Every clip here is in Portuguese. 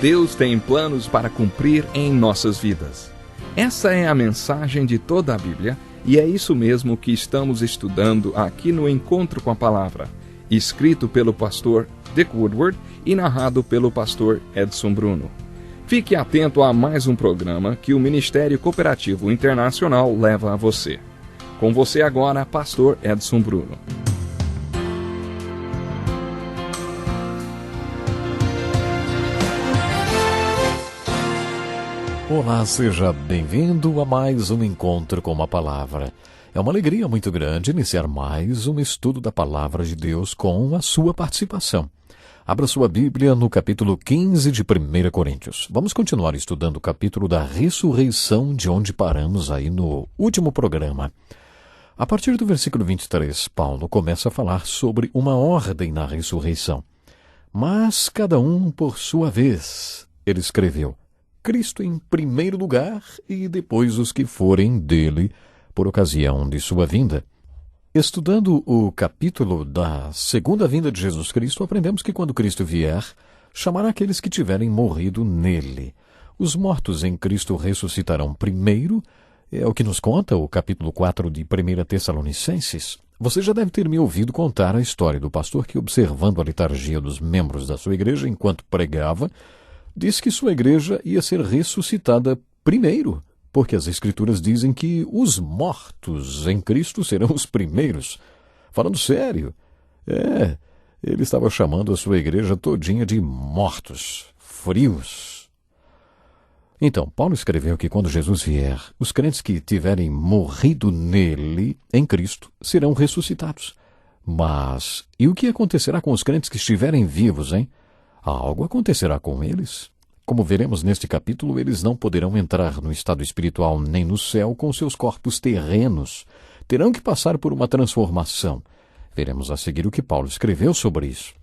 Deus tem planos para cumprir em nossas vidas. Essa é a mensagem de toda a Bíblia e é isso mesmo que estamos estudando aqui no Encontro com a Palavra, escrito pelo pastor Dick Woodward e narrado pelo pastor Edson Bruno. Fique atento a mais um programa que o Ministério Cooperativo Internacional leva a você. Com você agora, pastor Edson Bruno. Olá, seja bem-vindo a mais um Encontro com a Palavra. É uma alegria muito grande iniciar mais um estudo da Palavra de Deus com a sua participação. Abra sua Bíblia no capítulo 15 de 1 Coríntios. Vamos continuar estudando o capítulo da ressurreição, de onde paramos aí no último programa. A partir do versículo 23, Paulo começa a falar sobre uma ordem na ressurreição. Mas cada um por sua vez, ele escreveu, Cristo em primeiro lugar e depois os que forem dele por ocasião de sua vinda. Estudando o capítulo da segunda vinda de Jesus Cristo, aprendemos que quando Cristo vier, chamará aqueles que tiverem morrido nele. Os mortos em Cristo ressuscitarão primeiro, é o que nos conta o capítulo 4 de 1 Tessalonicenses. Você já deve ter me ouvido contar a história do pastor que, observando a liturgia dos membros da sua igreja enquanto pregava, disse que sua igreja ia ser ressuscitada primeiro, porque as Escrituras dizem que os mortos em Cristo serão os primeiros. Falando sério, ele estava chamando a sua igreja todinha de mortos, frios. Então, Paulo escreveu que quando Jesus vier, os crentes que tiverem morrido nele, em Cristo, serão ressuscitados. Mas, e o que acontecerá com os crentes que estiverem vivos, hein? Algo acontecerá com eles. Como veremos neste capítulo, eles não poderão entrar no estado espiritual nem no céu com seus corpos terrenos. Terão que passar por uma transformação. Veremos a seguir o que Paulo escreveu sobre isso.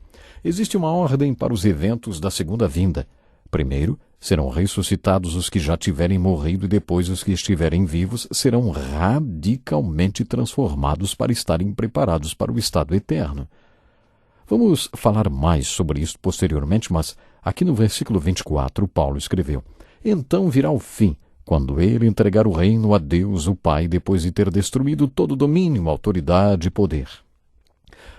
Existe uma ordem para os eventos da segunda vinda. Primeiro, serão ressuscitados os que já tiverem morrido e depois os que estiverem vivos serão radicalmente transformados para estarem preparados para o estado eterno. Vamos falar mais sobre isso posteriormente, mas aqui no versículo 24, Paulo escreveu, Então virá o fim, quando ele entregar o reino a Deus, o Pai, depois de ter destruído todo domínio, autoridade e poder.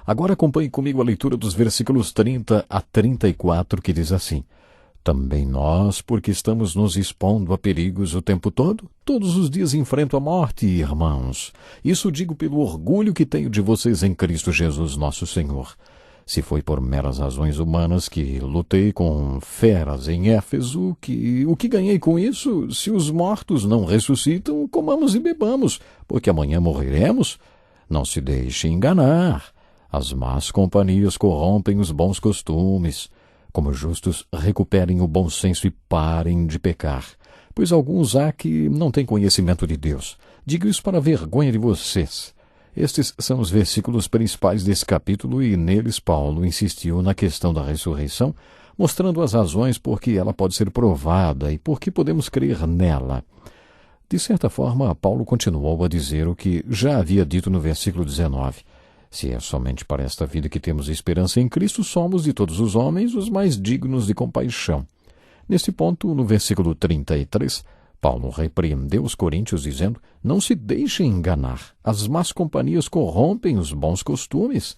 Agora acompanhe comigo a leitura dos versículos 30 a 34, que diz assim, Também nós, porque estamos nos expondo a perigos o tempo todo, todos os dias enfrento a morte, irmãos. Isso digo pelo orgulho que tenho de vocês em Cristo Jesus, nosso Senhor. Se foi por meras razões humanas que lutei com feras em Éfeso, o que ganhei com isso? Se os mortos não ressuscitam, comamos e bebamos, porque amanhã morreremos. Não se deixe enganar. As más companhias corrompem os bons costumes. Como justos, recuperem o bom senso e parem de pecar. Pois alguns há que não têm conhecimento de Deus. Digo isso para a vergonha de vocês. Estes são os versículos principais desse capítulo e neles Paulo insistiu na questão da ressurreição, mostrando as razões por que ela pode ser provada e por que podemos crer nela. De certa forma, Paulo continuou a dizer o que já havia dito no versículo 19. Se é somente para esta vida que temos esperança em Cristo, somos de todos os homens os mais dignos de compaixão. Neste ponto, no versículo 33, Paulo repreendeu os coríntios dizendo, não se deixem enganar, as más companhias corrompem os bons costumes.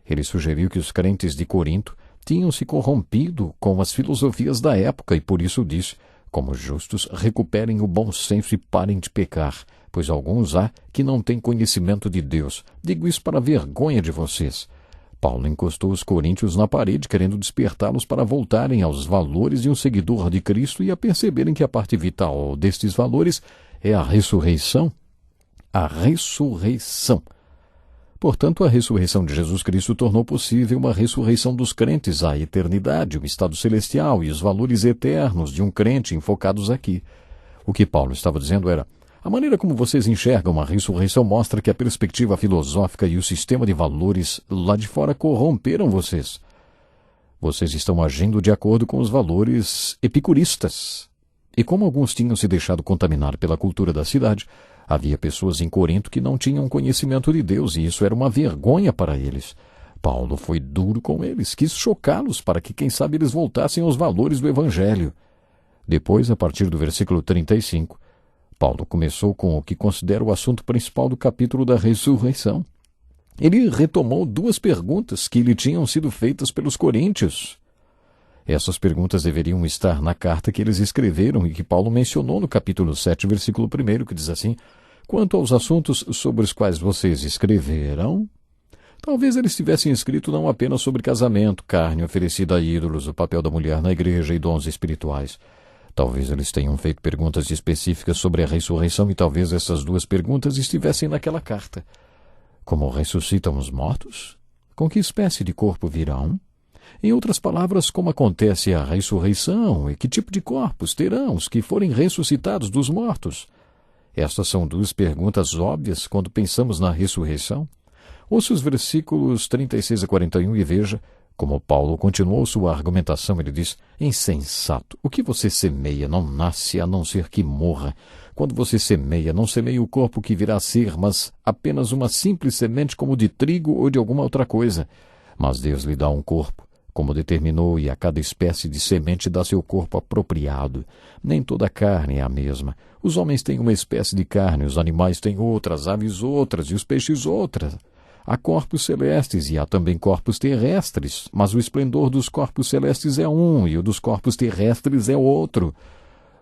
Ele sugeriu que os crentes de Corinto tinham se corrompido com as filosofias da época e por isso disse, como justos, recuperem o bom senso e parem de pecar, pois alguns há que não têm conhecimento de Deus. Digo isso para a vergonha de vocês. Paulo encostou os coríntios na parede, querendo despertá-los para voltarem aos valores de um seguidor de Cristo e a perceberem que a parte vital destes valores é a ressurreição. A ressurreição. Portanto, a ressurreição de Jesus Cristo tornou possível uma ressurreição dos crentes à eternidade, o estado celestial e os valores eternos de um crente enfocados aqui. O que Paulo estava dizendo era, a maneira como vocês enxergam a ressurreição mostra que a perspectiva filosófica e o sistema de valores lá de fora corromperam vocês. Vocês estão agindo de acordo com os valores epicuristas. E como alguns tinham se deixado contaminar pela cultura da cidade, havia pessoas em Corinto que não tinham conhecimento de Deus e isso era uma vergonha para eles. Paulo foi duro com eles, quis chocá-los para que, quem sabe, eles voltassem aos valores do Evangelho. Depois, a partir do versículo 35, Paulo começou com o que considera o assunto principal do capítulo da ressurreição. Ele retomou 2 perguntas que lhe tinham sido feitas pelos coríntios. Essas perguntas deveriam estar na carta que eles escreveram e que Paulo mencionou no capítulo 7, versículo 1, que diz assim: quanto aos assuntos sobre os quais vocês escreveram, talvez eles tivessem escrito não apenas sobre casamento, carne oferecida a ídolos, o papel da mulher na igreja e dons espirituais. Talvez eles tenham feito perguntas específicas sobre a ressurreição e talvez essas 2 perguntas estivessem naquela carta. Como ressuscitam os mortos? Com que espécie de corpo virão? Em outras palavras, como acontece a ressurreição e que tipo de corpos terão os que forem ressuscitados dos mortos? Estas são 2 perguntas óbvias quando pensamos na ressurreição. Ouça os versículos 36 a 41 e veja como Paulo continuou sua argumentação. Ele diz: insensato, o que você semeia não nasce a não ser que morra. Quando você semeia, não semeia o corpo que virá a ser, mas apenas uma simples semente como de trigo ou de alguma outra coisa. Mas Deus lhe dá um corpo, como determinou, e a cada espécie de semente dá seu corpo apropriado. Nem toda a carne é a mesma. Os homens têm uma espécie de carne, os animais têm outras, as aves outras e os peixes outras. Há corpos celestes e há também corpos terrestres, mas o esplendor dos corpos celestes é um e o dos corpos terrestres é outro.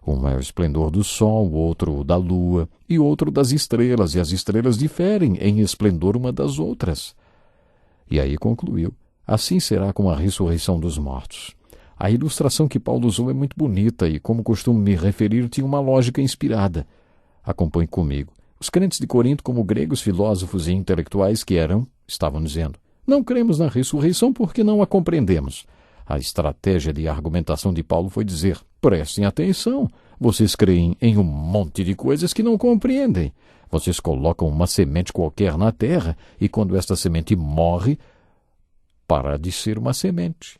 Um é o esplendor do sol, outro da lua e outro das estrelas, e as estrelas diferem em esplendor uma das outras. E aí concluiu: assim será com a ressurreição dos mortos. A ilustração que Paulo usou é muito bonita e, como costumo me referir, tinha uma lógica inspirada. Acompanhe comigo. Os crentes de Corinto, como gregos, filósofos e intelectuais que eram, estavam dizendo: não cremos na ressurreição porque não a compreendemos. A estratégia de argumentação de Paulo foi dizer: prestem atenção, vocês creem em um monte de coisas que não compreendem. Vocês colocam uma semente qualquer na terra e quando esta semente morre, para de ser uma semente.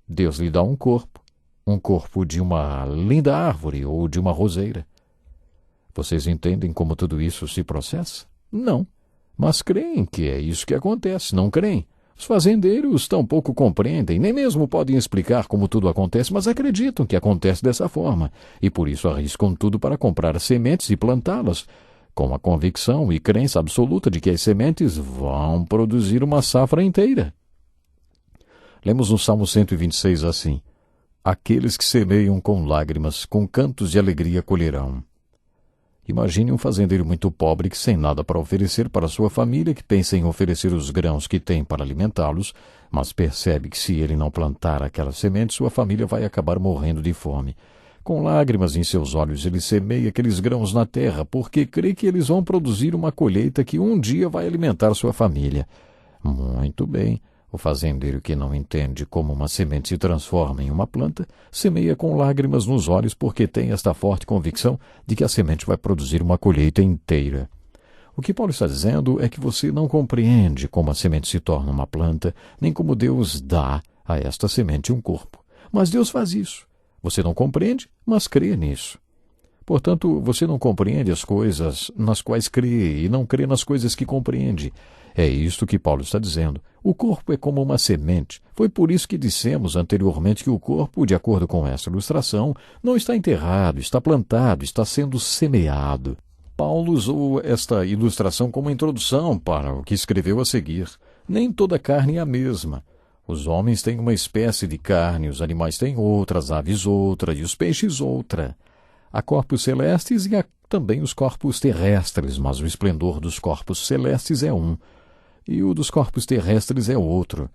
Deus lhe dá um corpo de uma linda árvore ou de uma roseira. Vocês entendem como tudo isso se processa? Não. Mas creem que é isso que acontece, não creem? Os fazendeiros tampouco compreendem, nem mesmo podem explicar como tudo acontece, mas acreditam que acontece dessa forma, e por isso arriscam tudo para comprar sementes e plantá-las, com a convicção e crença absoluta de que as sementes vão produzir uma safra inteira. Lemos no Salmo 126 assim: aqueles que semeiam com lágrimas, com cantos de alegria colherão. Imagine um fazendeiro muito pobre que, sem nada para oferecer para sua família, que pensa em oferecer os grãos que tem para alimentá-los, mas percebe que se ele não plantar aquela semente, sua família vai acabar morrendo de fome. Com lágrimas em seus olhos, ele semeia aqueles grãos na terra, porque crê que eles vão produzir uma colheita que um dia vai alimentar sua família. Muito bem. O fazendeiro que não entende como uma semente se transforma em uma planta, semeia com lágrimas nos olhos porque tem esta forte convicção de que a semente vai produzir uma colheita inteira. O que Paulo está dizendo é que você não compreende como a semente se torna uma planta, nem como Deus dá a esta semente um corpo. Mas Deus faz isso. Você não compreende, mas crê nisso. Portanto, você não compreende as coisas nas quais crê e não crê nas coisas que compreende. É isto que Paulo está dizendo. O corpo é como uma semente. Foi por isso que dissemos anteriormente que o corpo, de acordo com essa ilustração, não está enterrado, está plantado, está sendo semeado. Paulo usou esta ilustração como introdução para o que escreveu a seguir. Nem toda carne é a mesma. Os homens têm uma espécie de carne, os animais têm outra, as aves outra e os peixes outra. Há corpos celestes e há também os corpos terrestres, mas o esplendor dos corpos celestes é um, e o dos corpos terrestres é outro.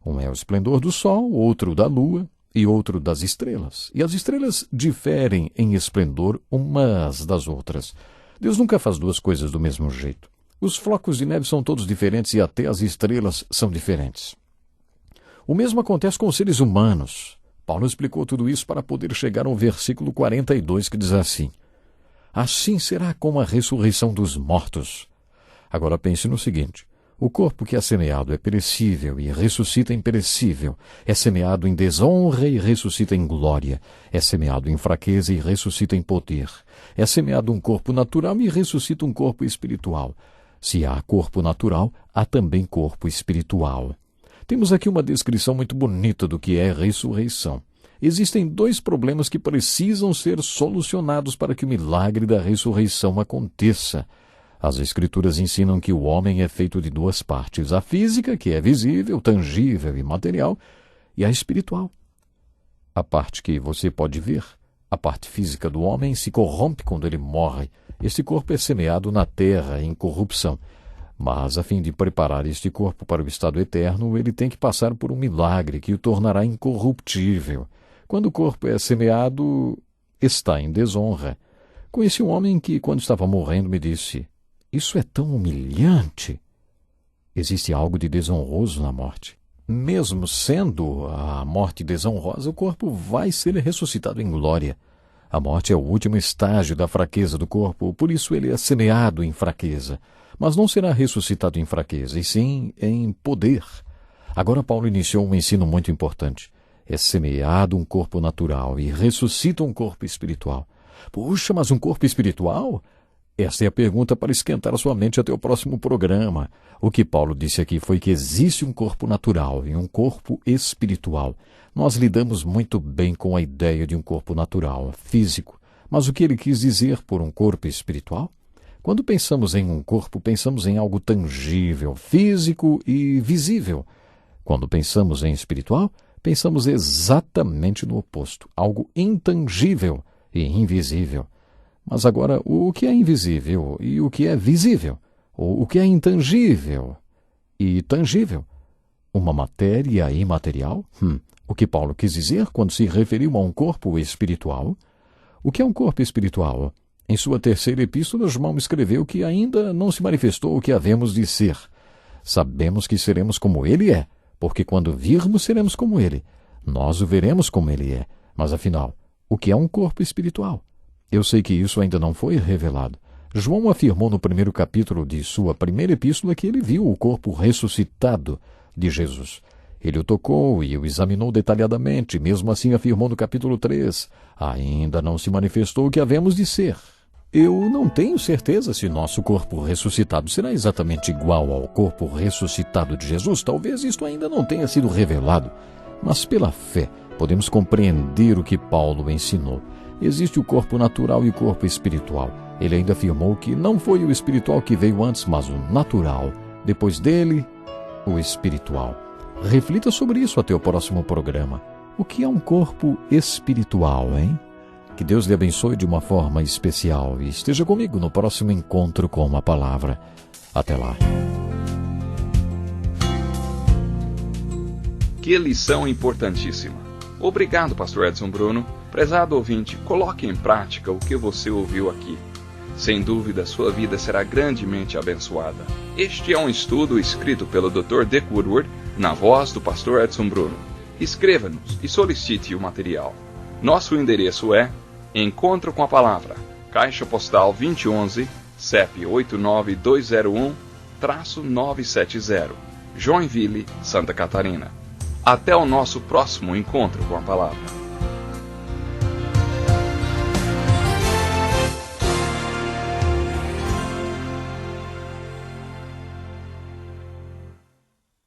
Um é o esplendor do sol, outro da lua e outro das estrelas. E as estrelas diferem em esplendor umas das outras. Deus nunca faz 2 coisas do mesmo jeito. Os flocos de neve são todos diferentes e até as estrelas são diferentes. O mesmo acontece com os seres humanos. Paulo explicou tudo isso para poder chegar ao versículo 42, que diz assim: assim será com a ressurreição dos mortos. Agora pense no seguinte: o corpo que é semeado é perecível e ressuscita imperecível. É semeado em desonra e ressuscita em glória. É semeado em fraqueza e ressuscita em poder. É semeado um corpo natural e ressuscita um corpo espiritual. Se há corpo natural, há também corpo espiritual. Temos aqui uma descrição muito bonita do que é ressurreição. Existem dois problemas que precisam ser solucionados para que o milagre da ressurreição aconteça. As Escrituras ensinam que o homem é feito de duas partes: a física, que é visível, tangível e material, e a espiritual. A parte que você pode ver, a parte física do homem, se corrompe quando ele morre. Este corpo é semeado na terra em corrupção. Mas, a fim de preparar este corpo para o estado eterno, ele tem que passar por um milagre que o tornará incorruptível. Quando o corpo é semeado, está em desonra. Conheci um homem que, quando estava morrendo, me disse: "Isso é tão humilhante." Existe algo de desonroso na morte. Mesmo sendo a morte desonrosa, o corpo vai ser ressuscitado em glória. A morte é o último estágio da fraqueza do corpo, por isso ele é semeado em fraqueza. Mas não será ressuscitado em fraqueza, e sim em poder. Agora Paulo iniciou um ensino muito importante. É semeado um corpo natural e ressuscita um corpo espiritual. Puxa, mas um corpo espiritual? Esta é a pergunta para esquentar a sua mente até o próximo programa. O que Paulo disse aqui foi que existe um corpo natural e um corpo espiritual. Nós lidamos muito bem com a ideia de um corpo natural, físico. Mas o que ele quis dizer por um corpo espiritual? Quando pensamos em um corpo, pensamos em algo tangível, físico e visível. Quando pensamos em espiritual, pensamos exatamente no oposto, algo intangível e invisível. Mas agora, o que é invisível e o que é visível? Ou o que é intangível e tangível? Uma matéria imaterial? O que Paulo quis dizer quando se referiu a um corpo espiritual? O que é um corpo espiritual? Em sua terceira epístola, João escreveu que ainda não se manifestou o que havemos de ser. Sabemos que seremos como ele é, porque quando virmos, seremos como ele. Nós o veremos como ele é. Mas afinal, o que é um corpo espiritual? Eu sei que isso ainda não foi revelado. João afirmou no primeiro capítulo de sua primeira epístola que ele viu o corpo ressuscitado de Jesus. Ele o tocou e o examinou detalhadamente. Mesmo assim afirmou no capítulo 3, ainda não se manifestou o que havemos de ser. Eu não tenho certeza se nosso corpo ressuscitado será exatamente igual ao corpo ressuscitado de Jesus. Talvez isto ainda não tenha sido revelado. Mas pela fé podemos compreender o que Paulo ensinou. Existe o corpo natural e o corpo espiritual. Ele ainda afirmou que não foi o espiritual que veio antes, mas o natural. Depois dele, o espiritual. Reflita sobre isso até o próximo programa. O que é um corpo espiritual, hein? Que Deus lhe abençoe de uma forma especial e esteja comigo no próximo encontro com a palavra. Até lá. Que lição importantíssima. Obrigado, Pastor Edson Bruno. Prezado ouvinte, coloque em prática o que você ouviu aqui. Sem dúvida, sua vida será grandemente abençoada. Este é um estudo escrito pelo Dr. Dick Woodward, na voz do Pastor Edson Bruno. Escreva-nos e solicite o material. Nosso endereço é Encontro com a Palavra, Caixa Postal 2011, CEP 89201-970, Joinville, Santa Catarina. Até o nosso próximo encontro com a Palavra.